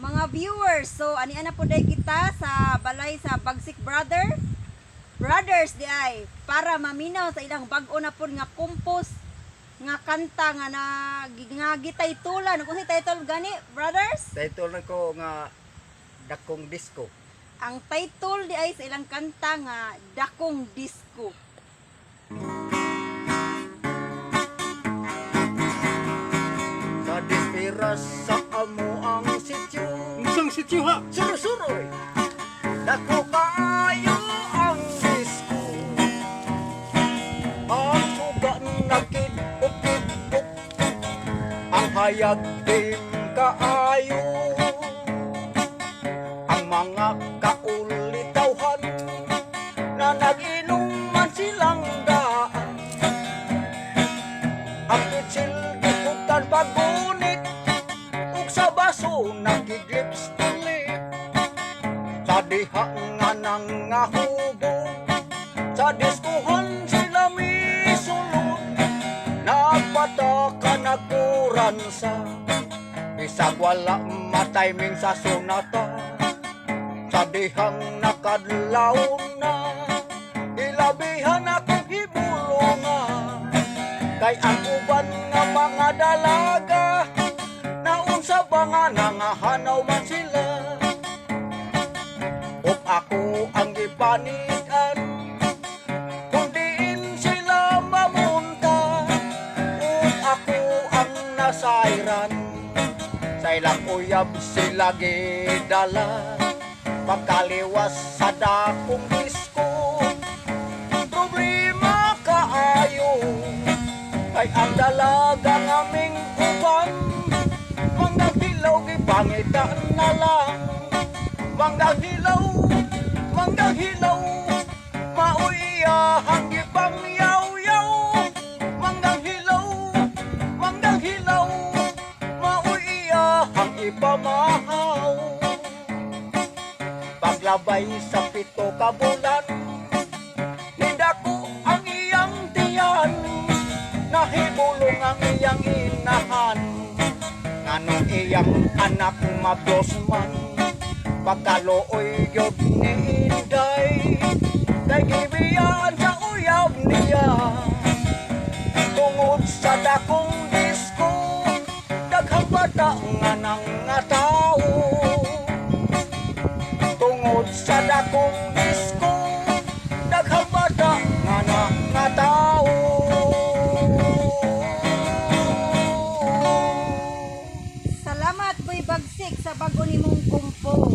mga viewers. So ani ana po day kita sa balay sa Bagsik Brothers di ay para maminaw sa ilang bag-o na po nga compost nga kanta nga gitaytulan. Kung si title gani, brothers? Title na ko nga Dakong Disco. Ang title di ay sa ilang kanta nga Dakong Disco. Sa dispiras sa amo ang sityo. Isang sityo ha. Surusuroy. Dako kayo ang disco. Ang suga nakid-ukid-uk. Ang hayag din kaayo. Ang mga kaulitawhan na nag-inom man silang daan. Ang pitsil giputan pagunit ug sa baso nagiglips to lip. Sa diha nga nang nga hubog sa diskuhan sila misulod. Nagpataka nagkuransa bisag wala matiming sa sonata. Sa dihang nakadlaw na ilabihan akong hibulunga. Kay ang uban nga mga dalaga naun sa banga nangahanaw man sila. Ug ako ang gipanigan kung diin sila mamunta. Ug ako ang nasayran sa ilang uyab sila gidala. Pagkaliwas sa dakong disco problema kaayo. Kay ang dalaga naming uban manggang hilaw gipangitan na lang. Manggang hilaw mauiyahang gipangyaw-yaw. Manggang hilaw mauiyahang ipamahaw. Paglabay sa 7 ka bulan nidako ang iyang tiyan. Nahibulong ang iyang inahan nganong iyang anak mablosman. Pagkalooy gyud ni Inday kay gibiyaan sa uyab niya. Tungod sa dakong disco daghang bata nga nang nga tawo. Tungod sa dakong disco daghang bata nga nang nga tawo. Salamat Boy Bagsik sa bago nimong kumpo.